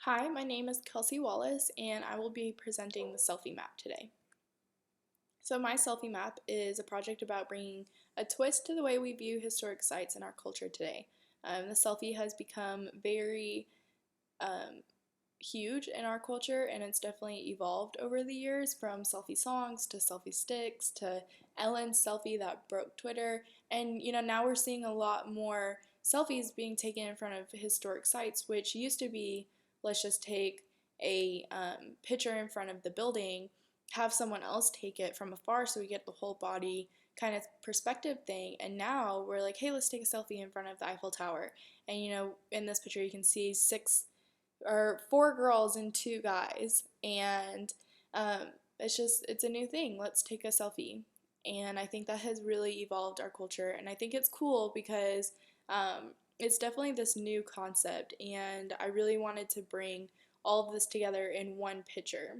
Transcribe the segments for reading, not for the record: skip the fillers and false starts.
Hi, my name is Kelsey Wallace, and I will be presenting the Selfie Map today. So my Selfie Map is a project about bringing a twist to the way we view historic sites in our culture today. The selfie has become very um, huge in our culture, and it's definitely evolved over the years from selfie songs to selfie sticks to Ellen's selfie that broke Twitter. And now we're seeing a lot more selfies being taken in front of historic sites, which used to be let's just take a picture in front of the building, have someone else take it from afar so we get the whole body kind of perspective thing. And now we're like, hey, let's take a selfie in front of the Eiffel Tower. And in this picture, you can see four girls and two guys, and it's a new thing. Let's take a selfie, and I think that has really evolved our culture, and I think it's cool because it's definitely this new concept, and I really wanted to bring all of this together in one picture.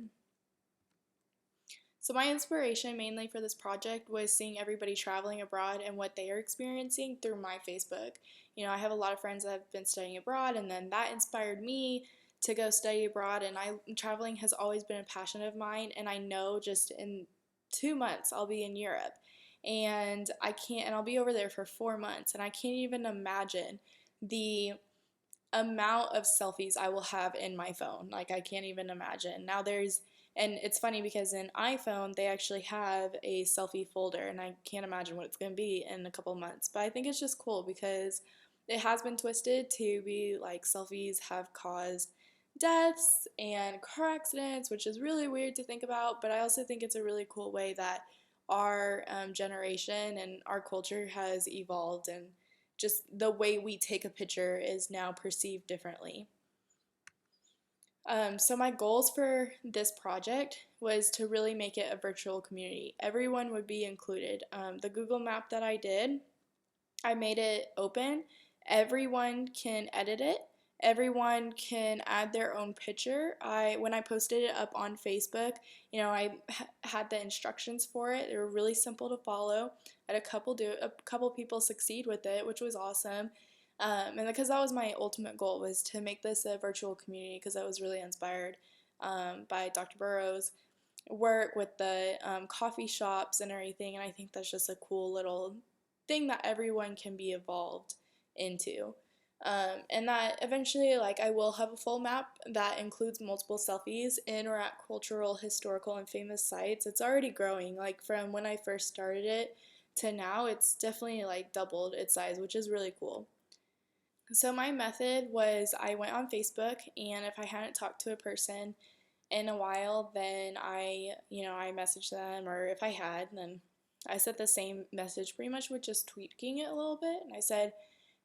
So my inspiration mainly for this project was seeing everybody traveling abroad and what they are experiencing through my Facebook. I have a lot of friends that have been studying abroad, and then that inspired me to go study abroad, and traveling has always been a passion of mine, and I know just in 2 months I'll be in Europe. And I'll be over there for 4 months, and I can't even imagine the amount of selfies I will have in my phone. Like, I can't even imagine. And it's funny because in iPhone, they actually have a selfie folder, and I can't imagine what it's going to be in a couple months. But I think it's just cool because it has been twisted to be like selfies have caused deaths and car accidents, which is really weird to think about. But I also think it's a really cool way that our generation and our culture has evolved, and just the way we take a picture is now perceived differently. So my goals for this project was to really make it a virtual community. Everyone would be included. The Google map that I did, I made it open. Everyone can edit it. Everyone can add their own picture. When I posted it up on Facebook, I had the instructions for it. They were really simple to follow. I had a couple people succeed with it, which was awesome. And because that was my ultimate goal, was to make this a virtual community, because I was really inspired by Dr. Burrow's work with the coffee shops and everything, and I think that's just a cool little thing that everyone can be involved into. And that eventually, like, I will have a full map that includes multiple selfies in or at cultural, historical, and famous sites. It's already growing. Like, from when I first started it to now, it's definitely like doubled its size, which is really cool. So my method was, I went on Facebook, and if I hadn't talked to a person in a while, then I messaged them, or if I had, then I sent the same message pretty much with just tweaking it a little bit. And I said,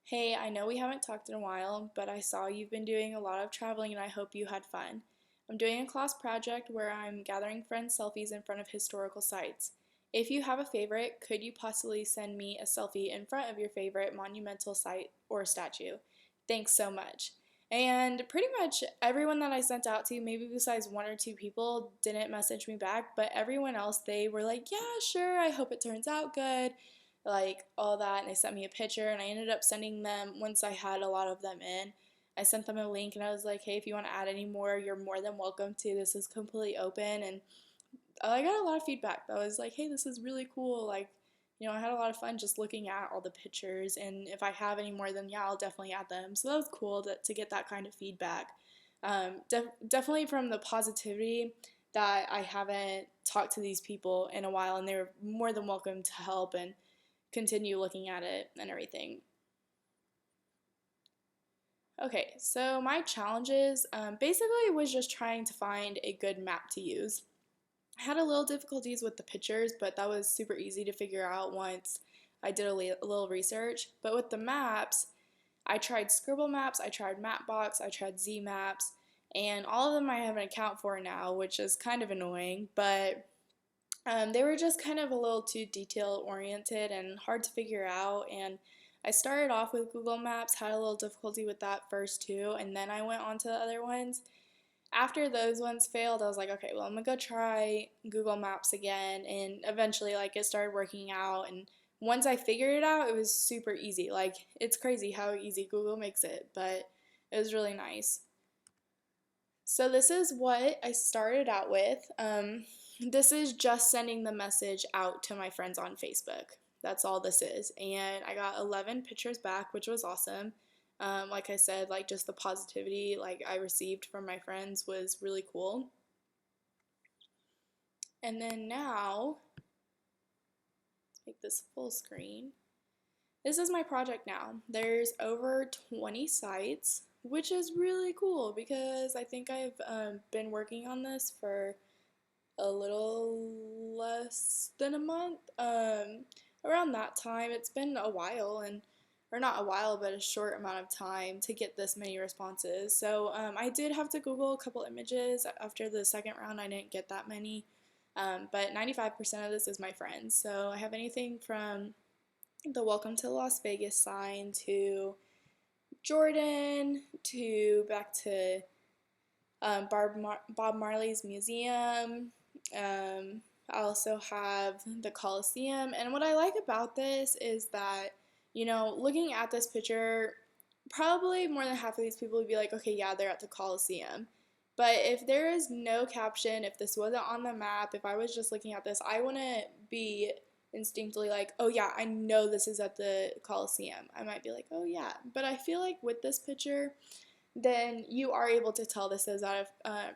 hey, I know we haven't talked in a while, but I saw you've been doing a lot of traveling, and I hope you had fun. I'm doing a class project where I'm gathering friends' selfies in front of historical sites. If you have a favorite, could you possibly send me a selfie in front of your favorite monumental site or statue? Thanks so much. And pretty much everyone that I sent out to, maybe besides one or two people, didn't message me back, but everyone else, they were like, yeah, sure, I hope it turns out good, like all that. And they sent me a picture, and I ended up sending them, once I had a lot of them in, I sent them a link, and I was like, hey, if you want to add any more, you're more than welcome to. This is completely open. And I got a lot of feedback that was like, hey, this is really cool. Like, I had a lot of fun just looking at all the pictures, and if I have any more, then yeah, I'll definitely add them. So that was cool to get that kind of feedback. Definitely from the positivity that I haven't talked to these people in a while, and they're more than welcome to help and continue looking at it and everything. Okay, so my challenges basically was just trying to find a good map to use. I had a little difficulties with the pictures, but that was super easy to figure out once I did a little research. But with the maps, I tried Scribble Maps, I tried Mapbox, I tried Z Maps, and all of them I have an account for now, which is kind of annoying, but they were just kind of a little too detail oriented and hard to figure out. And I started off with Google Maps, had a little difficulty with that first too, and then I went on to the other ones. After those ones failed, I was like, okay, well, I'm gonna go try Google Maps again, and eventually, like, it started working out, and once I figured it out, it was super easy. Like, it's crazy how easy Google makes it, but it was really nice. So this is what I started out with. This is just sending the message out to my friends on Facebook. That's all this is. And I got 11 pictures back, which was awesome. Like I said, like just the positivity like I received from my friends was really cool. And then now, make this full screen. This is my project now. There's over 20 sites, which is really cool because I think I've been working on this for a little less than a month. Around that time, it's been a while, or not a while, but a short amount of time to get this many responses. So I did have to Google a couple images. After the second round, I didn't get that many, but 95% of this is my friends. So I have anything from the Welcome to Las Vegas sign to Jordan to back to Bob Marley's museum. I also have the Coliseum. And what I like about this is that, looking at this picture, probably more than half of these people would be like, okay, yeah, they're at the Coliseum. But if there is no caption, if this wasn't on the map, if I was just looking at this, I wouldn't be instinctively like, oh yeah, I know this is at the Coliseum. I might be like, oh yeah. But I feel like with this picture, then you are able to tell this is out of,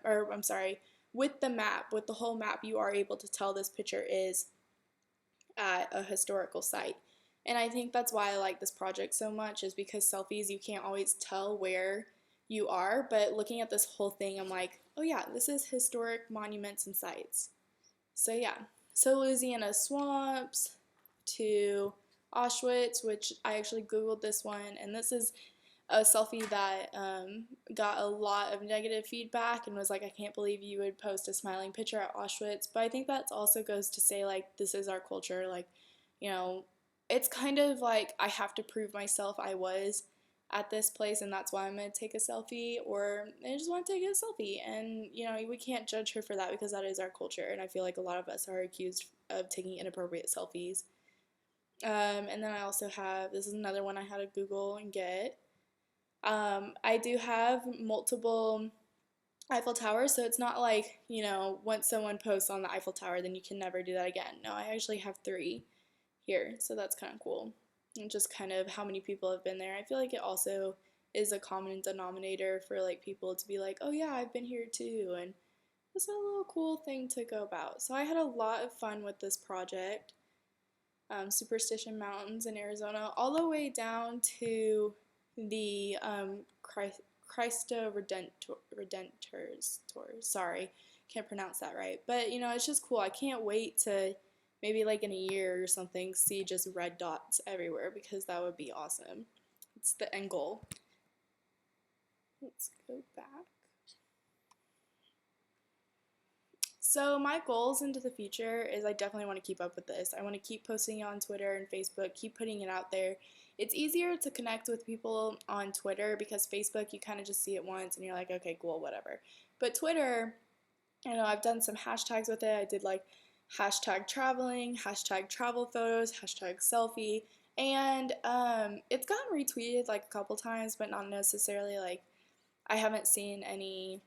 or I'm sorry, with the map, with the whole map, you are able to tell this picture is at a historical site. And I think that's why I like this project so much, is because selfies, you can't always tell where you are, but looking at this whole thing, I'm like, oh yeah, this is historic monuments and sites. So yeah, so Louisiana swamps to Auschwitz, which I actually Googled this one, and this is a selfie that got a lot of negative feedback and was like, I can't believe you would post a smiling picture at Auschwitz. But I think that also goes to say, like, this is our culture. Like, it's kind of like I have to prove myself I was at this place, and that's why I'm going to take a selfie, or I just want to take a selfie. And, we can't judge her for that because that is our culture. And I feel like a lot of us are accused of taking inappropriate selfies. And then I also have, this is another one I had to Google and get. I do have multiple Eiffel Towers, so it's not like, once someone posts on the Eiffel Tower, then you can never do that again. No, I actually have 3 here, so that's kind of cool. And just kind of how many people have been there. I feel like it also is a common denominator for like people to be like, oh yeah, I've been here too, and it's a little cool thing to go about. So I had a lot of fun with this project. Superstition Mountains in Arizona, all the way down to the Christo Redentors tours. Sorry, can't pronounce that right. But it's just cool. I can't wait to maybe like in a year or something see just red dots everywhere, because that would be awesome. It's the end goal. Let's go back. So my goals into the future is I definitely want to keep up with this. I want to keep posting it on Twitter and Facebook, keep putting it out there. It's easier to connect with people on Twitter because Facebook, you kind of just see it once and you're like, okay, cool, whatever. But Twitter, I've done some hashtags with it. I did like hashtag traveling, hashtag travel photos, hashtag selfie, and it's gotten retweeted like a couple times, but not necessarily like, I haven't seen any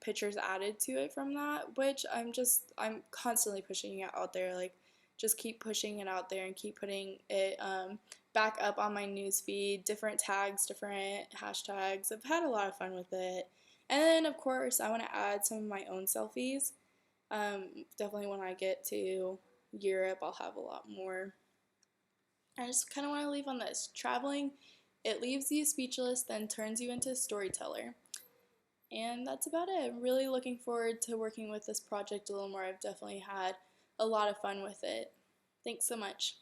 pictures added to it from that, which I'm constantly pushing it out there, like just keep pushing it out there and keep putting it back up on my newsfeed, different tags, different hashtags. I've had a lot of fun with it. And then of course I want to add some of my own selfies. Definitely when I get to Europe, I'll have a lot more. I just kind of want to leave on this. Traveling, it leaves you speechless, then turns you into a storyteller. And that's about it. I'm really looking forward to working with this project a little more. I've definitely had a lot of fun with it. Thanks so much.